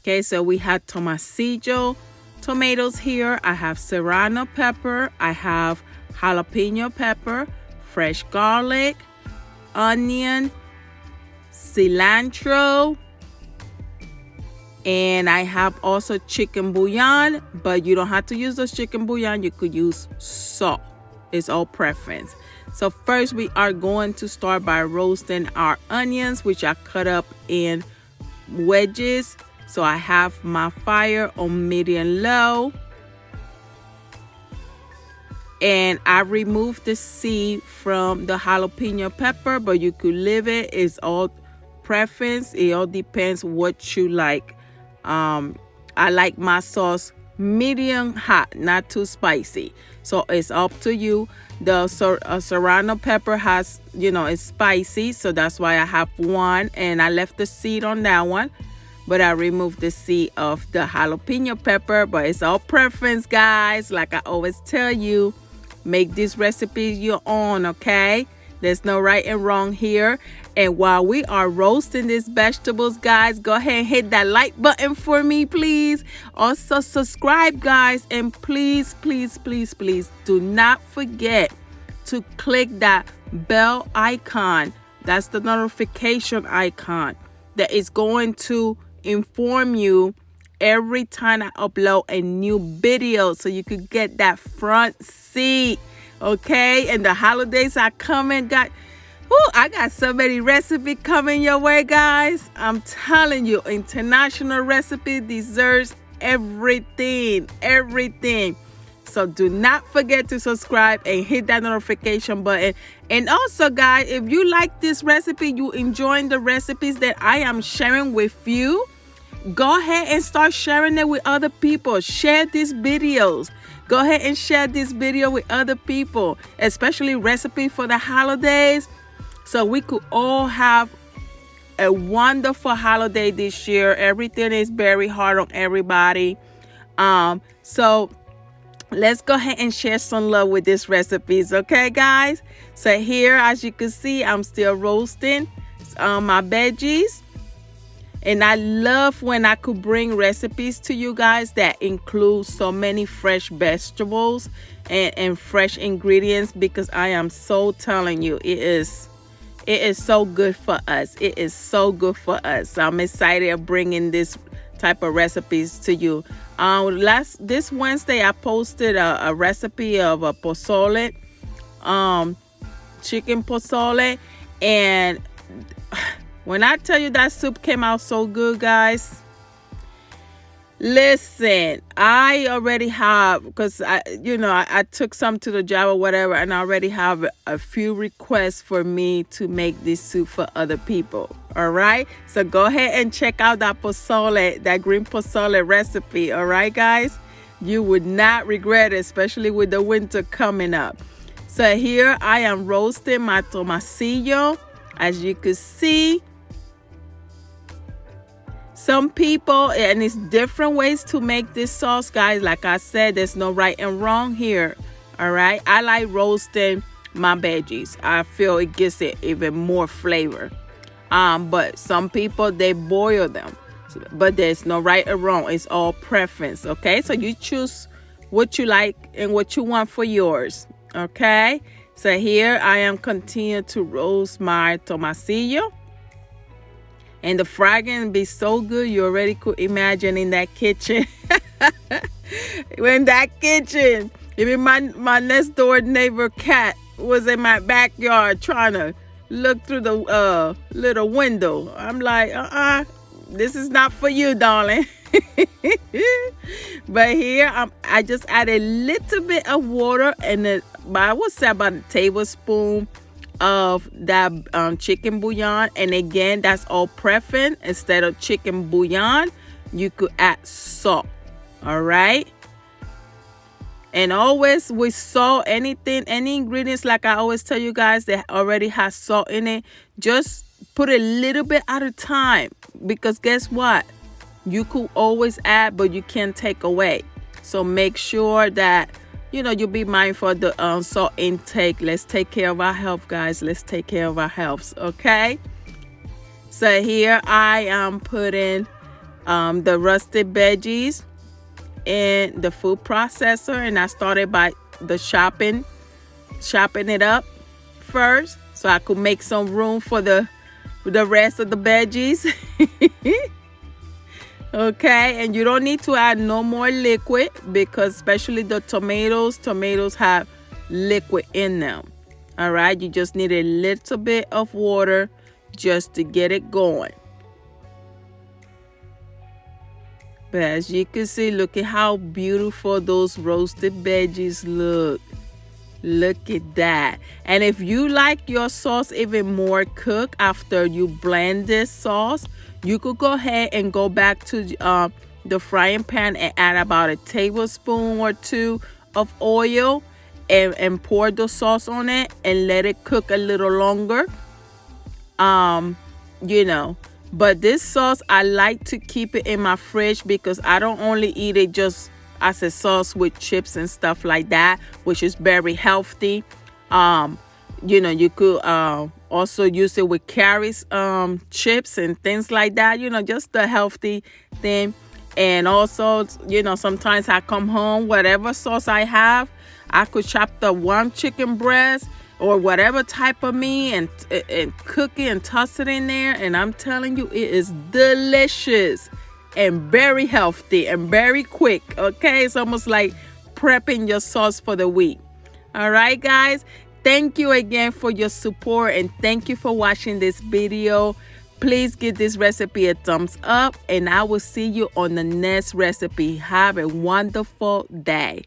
Okay, so we have Tomatillo tomatoes here. I have serrano pepper. I have jalapeno pepper, fresh garlic, onion, cilantro, and I have also chicken bouillon, but you don't have to use those chicken bouillon. You could use salt. It's all preference. So first we are going to start by roasting our onions, which I cut up in wedges. So I have my fire on medium low. And I removed the seed from the jalapeno pepper, but you could leave it. It's all preference. It all depends what you like. I like my sauce medium hot, not too spicy. So it's up to you. The serrano pepper has, it's spicy. So that's why I have one. And I left the seed on that one. But I removed the seed of the jalapeno pepper. But it's all preference, guys. Like I always tell you, make this recipe your own, okay? There's no right and wrong here. And while we are roasting these vegetables, guys, go ahead and hit that like button for me, please. Also, subscribe, guys. And please, please, please, please do not forget to click that bell icon. That's the notification icon that is going to inform you every time I upload a new video, so you could get that front seat, okay? And the holidays are coming, guys. I got so many recipes coming your way, guys. I'm telling you, international recipe, desserts, everything. So do not forget to subscribe and hit that notification button. And also, guys, if you like this recipe, you enjoying the recipes that I am sharing with you, go ahead and start sharing it with other people. Share these videos. Go ahead and share this video with other people, especially recipe for the holidays, so we could all have a wonderful holiday this year. Everything is very hard on everybody. So let's go ahead and share some love with these recipes, okay, guys? So here, as you can see, I'm still roasting my veggies. And I love when I could bring recipes to you guys that include so many fresh vegetables and fresh ingredients, because I am so telling you, it is so good for us. It is so good for us. So I'm excited of bringing this type of recipes to you. This Wednesday, I posted a recipe of a pozole, chicken pozole, and when I tell you that soup came out so good, guys, listen, I already have, because I took some to the job or whatever, and I already have a few requests for me to make this soup for other people. All right, so go ahead and check out that pozole, that green pozole recipe. All right, guys, you would not regret it, especially with the winter coming up. So here I am roasting my tomatillo, as you can see. Some people, and it's different ways to make this sauce, guys. Like I said, there's no right and wrong here. All right, I like roasting my veggies. I feel it gives it even more flavor. But some people, they boil them. But there's no right or wrong. It's all preference. Okay, so you choose what you like and what you want for yours. Okay, so here I am continuing to roast my tomatillo. And the fragrance be so good, you already could imagine in that kitchen. When that kitchen, even my next door neighbor cat was in my backyard trying to look through the little window. I'm like, this is not for you, darling. But here I just add a little bit of water, and I would say about a tablespoon of that chicken bouillon. And again, that's all preference. Instead of chicken bouillon, you could add salt. All right, and always with salt, any ingredients, like I always tell you guys, that already has salt in it, just put a little bit at a time, because guess what, you could always add, but you can't take away. So make sure that you'll be mindful of the salt intake. Let's take care of our health, guys. Let's take care of our health, okay? So here I am putting the roasted veggies in the food processor, and I started by the chopping it up first so I could make some room for the rest of the veggies. Okay, and you don't need to add no more liquid because especially the tomatoes have liquid in them. All right, you just need a little bit of water just to get it going. But as you can see, look at how beautiful those roasted veggies look. Look at that. And if you like your sauce even more cooked after you blend this sauce, you could go ahead and go back to the frying pan and add about a tablespoon or two of oil and pour the sauce on it and let it cook a little longer. But this sauce, I like to keep it in my fridge because I don't only eat it just as a sauce with chips and stuff like that, which is very healthy. You could also use it with carrots, chips and things like that, just the healthy thing. And also, sometimes I come home, whatever sauce I have, I could chop the one chicken breast or whatever type of meat and cook it and toss it in there. And I'm telling you, it is delicious and very healthy and very quick. Okay, it's almost like prepping your sauce for the week. All right, guys, thank you again for your support and thank you for watching this video. Please give this recipe a thumbs up and I will see you on the next recipe. Have a wonderful day.